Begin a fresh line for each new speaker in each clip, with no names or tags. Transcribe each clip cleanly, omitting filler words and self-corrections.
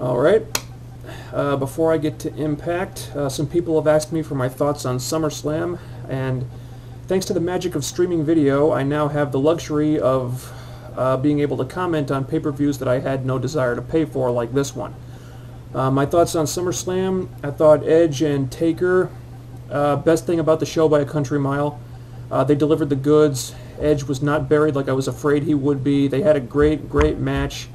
Alright, before I get to Impact, some people have asked me for my thoughts on SummerSlam, and thanks to the magic of streaming video, I now have the luxury of being able to comment on pay-per-views that I had no desire to pay for, like this one. My thoughts on SummerSlam: I thought Edge and Taker, best thing about the show by a country mile. They delivered the goods. Edge was not buried like I was afraid he would be. They had a great match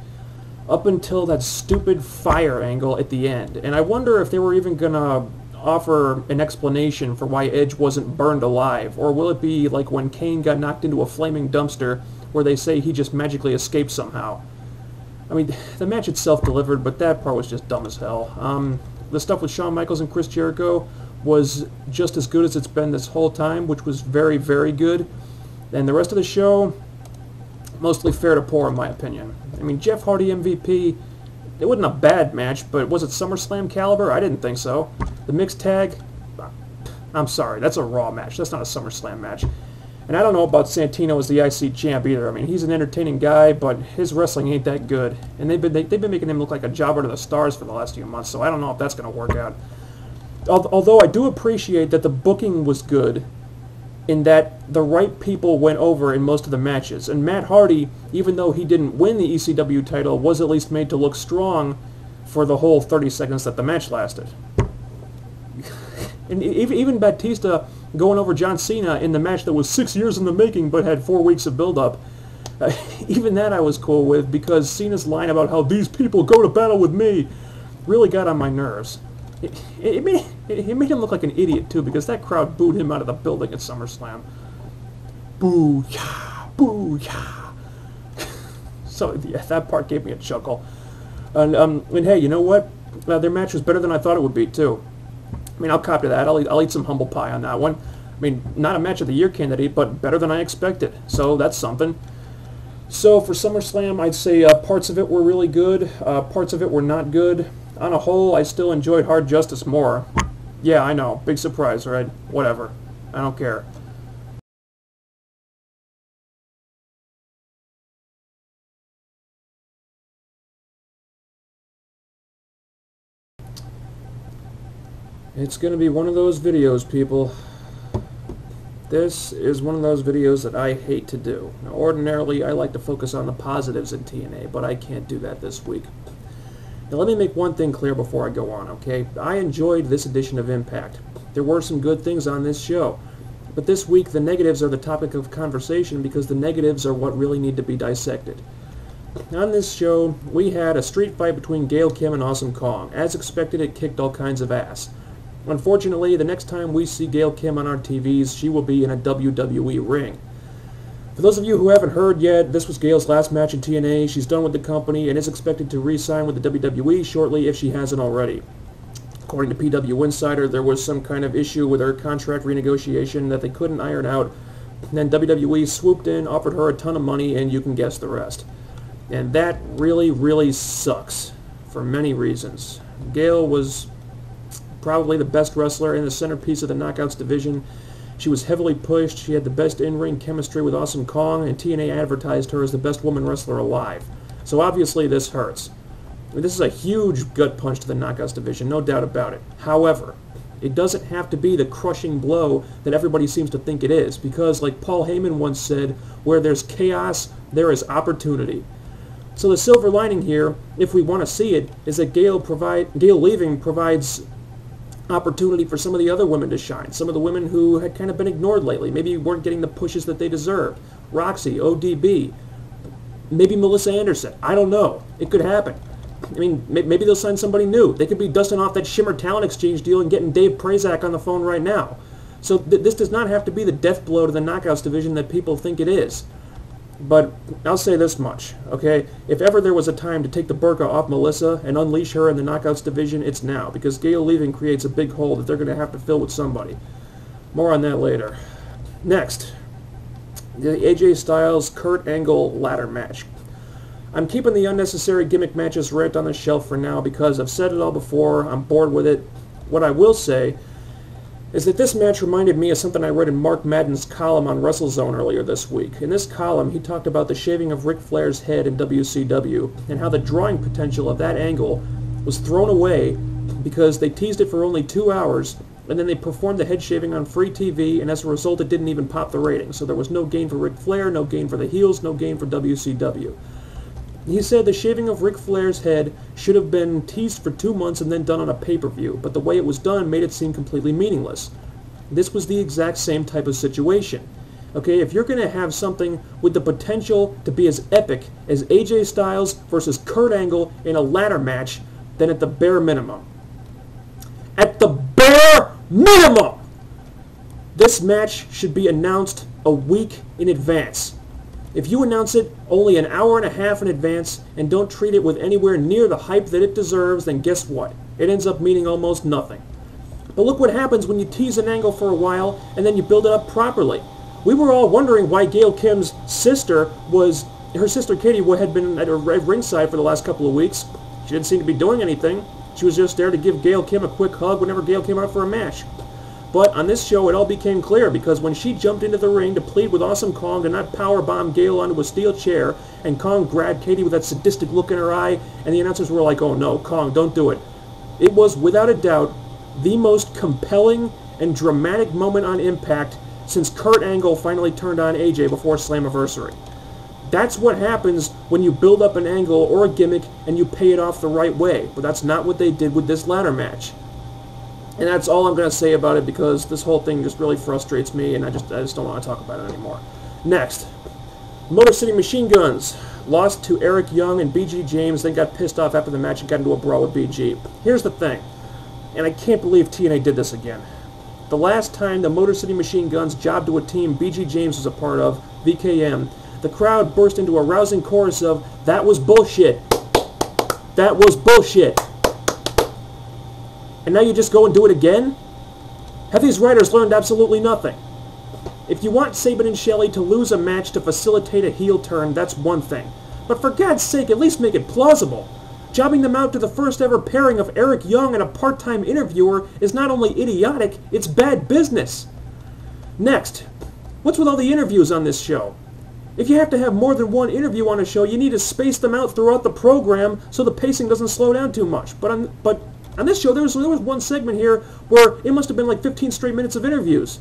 up until that stupid fire angle at the end. And I wonder if they were even going to offer an explanation for why Edge wasn't burned alive. Or will it be like when Kane got knocked into a flaming dumpster where they say he just magically escaped somehow. I mean, the match itself delivered, but that part was just dumb as hell. The stuff with Shawn Michaels and Chris Jericho was just as good as it's been this whole time, which was very good. And the rest of the show, mostly fair to poor in my opinion. I mean, Jeff Hardy MVP, it wasn't a bad match, but was it SummerSlam caliber? I didn't think so. The mixed tag, I'm sorry, that's a Raw match. That's not a SummerSlam match. And I don't know about Santino as the IC champ either. I mean, he's an entertaining guy, but his wrestling ain't that good. And they've been making him look like a jobber to the stars for the last few months, so I don't know if that's going to work out. Although I do appreciate that the booking was good, in that the right people went over in most of the matches. And Matt Hardy, even though he didn't win the ECW title, was at least made to look strong for the whole 30 seconds that the match lasted. And even Batista going over John Cena in the match that was 6 years in the making but had 4 weeks of build-up, even that I was cool with, because Cena's line about how these people go to battle with me really got on my nerves. It made him look like an idiot, too, because that crowd booed him out of the building at SummerSlam. Boo-yah! Boo-yah! So, yeah, that part gave me a chuckle. And hey, you know what? Their match was better than I thought it would be, too. I mean, I'll cop to that. I'll eat some humble pie on that one. I mean, not a match of the year candidate, but better than I expected. So, that's something. So, for SummerSlam, I'd say parts of it were really good. Parts of it were not good. On a whole, I still enjoyed Hard Justice more. Yeah, I know. Big surprise, right? Whatever. I don't care. It's going to be one of those videos, people. This is one of those videos that I hate to do. Now, ordinarily, I like to focus on the positives in TNA, but I can't do that this week. Now let me make one thing clear before I go on, okay? I enjoyed this edition of Impact. There were some good things on this show. But this week the negatives are the topic of conversation because the negatives are what really need to be dissected. On this show, we had a street fight between Gail Kim and Awesome Kong. As expected, it kicked all kinds of ass. Unfortunately, the next time we see Gail Kim on our TVs, she will be in a WWE ring. For those of you who haven't heard yet, this was Gail's last match in TNA. She's done with the company and is expected to re-sign with the WWE shortly if she hasn't already. According to PW Insider, there was some kind of issue with her contract renegotiation that they couldn't iron out. And then WWE swooped in, offered her a ton of money, and you can guess the rest. And that really sucks for many reasons. Gail was probably the best wrestler and the centerpiece of the Knockouts division. She was heavily pushed, she had the best in-ring chemistry with Awesome Kong, and TNA advertised her as the best woman wrestler alive. So obviously this hurts. I mean, this is a huge gut punch to the Knockouts division, no doubt about it. However, it doesn't have to be the crushing blow that everybody seems to think it is, because like Paul Heyman once said, where there's chaos, there is opportunity. So the silver lining here, if we want to see it, is that Gail leaving provides opportunity for some of the other women to shine. Some of the women who had kind of been ignored lately, maybe weren't getting the pushes that they deserved. Roxy, ODB, maybe Melissa Anderson. I don't know. It could happen. I mean, maybe they'll sign somebody new. They could be dusting off that Shimmer Talent Exchange deal and getting Dave Prazak on the phone right now. So this does not have to be the death blow to the Knockouts division that people think it is. But I'll say this much, okay? If ever there was a time to take the burqa off Melissa and unleash her in the Knockouts division, it's now, because Gail leaving creates a big hole that they're going to have to fill with somebody. More on that later. Next, the AJ Styles Kurt Angle ladder match. I'm keeping the unnecessary gimmick matches right on the shelf for now because I've said it all before, I'm bored with it. What I will say is that this match reminded me of something I read in Mark Madden's column on WrestleZone earlier this week. In this column, he talked about the shaving of Ric Flair's head in WCW and how the drawing potential of that angle was thrown away because they teased it for only 2 hours, and then they performed the head shaving on free TV, and as a result it didn't even pop the ratings. So there was no gain for Ric Flair, no gain for the heels, no gain for WCW. He said the shaving of Ric Flair's head should have been teased for 2 months and then done on a pay-per-view, but the way it was done made it seem completely meaningless. This was the exact same type of situation. Okay, if you're going to have something with the potential to be as epic as AJ Styles versus Kurt Angle in a ladder match, then at the bare minimum, this match should be announced a week in advance. If you announce it only an hour and a half in advance and don't treat it with anywhere near the hype that it deserves, then guess what? It ends up meaning almost nothing. But look what happens when you tease an angle for a while and then you build it up properly. We were all wondering why Gail Kim's sister Katie had been at ringside for the last couple of weeks. She didn't seem to be doing anything. She was just there to give Gail Kim a quick hug whenever Gail came out for a match. But on this show, it all became clear, because when she jumped into the ring to plead with Awesome Kong to not powerbomb Gail onto a steel chair, and Kong grabbed Katie with that sadistic look in her eye, and the announcers were like, "Oh no, Kong, don't do it." It was, without a doubt, the most compelling and dramatic moment on Impact since Kurt Angle finally turned on AJ before Slammiversary. That's what happens when you build up an angle or a gimmick and you pay it off the right way. But that's not what they did with this ladder match. And that's all I'm going to say about it, because this whole thing just really frustrates me, and I just don't want to talk about it anymore. Next, Motor City Machine Guns lost to Eric Young and BG James, then got pissed off after the match and got into a brawl with BG. Here's the thing, and I can't believe TNA did this again. The last time the Motor City Machine Guns jobbed to a team BG James was a part of, VKM, the crowd burst into a rousing chorus of, "That was bullshit. That was bullshit." And now you just go and do it again? Have these writers learned absolutely nothing? If you want Sabin and Shelley to lose a match to facilitate a heel turn, that's one thing. But for God's sake, at least make it plausible. Jobbing them out to the first ever pairing of Eric Young and a part-time interviewer is not only idiotic, it's bad business. Next, what's with all the interviews on this show? If you have to have more than one interview on a show, you need to space them out throughout the program so the pacing doesn't slow down too much. But on this show, there was one segment here where it must have been like 15 straight minutes of interviews.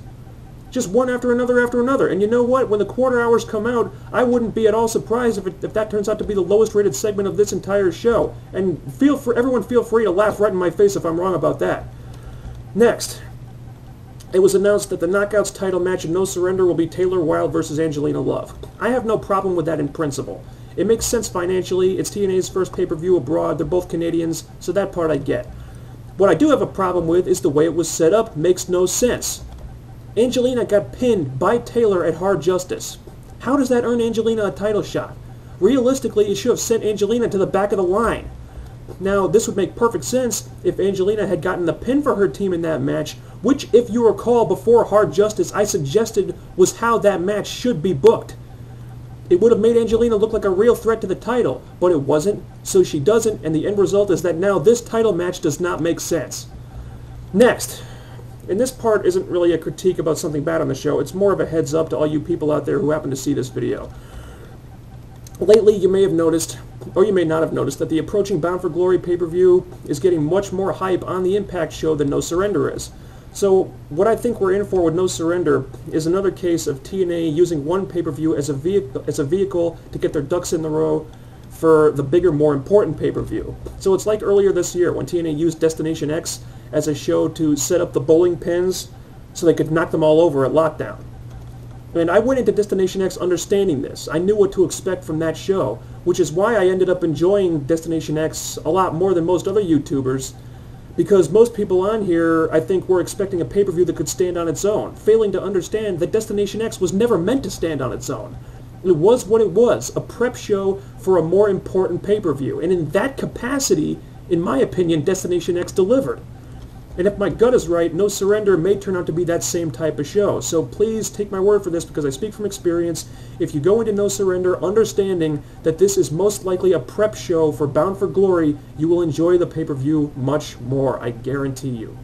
Just one after another. And you know what? When the quarter hours come out, I wouldn't be at all surprised if that turns out to be the lowest rated segment of this entire show. And everyone feel free to laugh right in my face if I'm wrong about that. Next, it was announced that the Knockouts title match in No Surrender will be Taylor Wilde versus Angelina Love. I have no problem with that in principle. It makes sense financially. It's TNA's first pay-per-view abroad. They're both Canadians, so that part I get. What I do have a problem with is the way it was set up. Makes no sense. Angelina got pinned by Taylor at Hard Justice. How does that earn Angelina a title shot? Realistically, it should have sent Angelina to the back of the line. Now, this would make perfect sense if Angelina had gotten the pin for her team in that match, which, if you recall, before Hard Justice, I suggested was how that match should be booked. It would have made Angelina look like a real threat to the title, but it wasn't, so she doesn't, and the end result is that now this title match does not make sense. Next, and this part isn't really a critique about something bad on the show, it's more of a heads up to all you people out there who happen to see this video. Lately, you may have noticed, or you may not have noticed, that the approaching Bound for Glory pay-per-view is getting much more hype on the Impact show than No Surrender is. So, what I think we're in for with No Surrender is another case of TNA using one pay-per-view as a vehicle to get their ducks in the row for the bigger, more important pay-per-view. So it's like earlier this year when TNA used Destination X as a show to set up the bowling pins so they could knock them all over at Lockdown. And I went into Destination X understanding this. I knew what to expect from that show, which is why I ended up enjoying Destination X a lot more than most other YouTubers, because most people on here, I think, were expecting a pay-per-view that could stand on its own, failing to understand that Destination X was never meant to stand on its own. It was what it was, a prep show for a more important pay-per-view. And in that capacity, in my opinion, Destination X delivered. And if my gut is right, No Surrender may turn out to be that same type of show. So please take my word for this, because I speak from experience. If you go into No Surrender understanding that this is most likely a prep show for Bound for Glory, you will enjoy the pay-per-view much more, I guarantee you.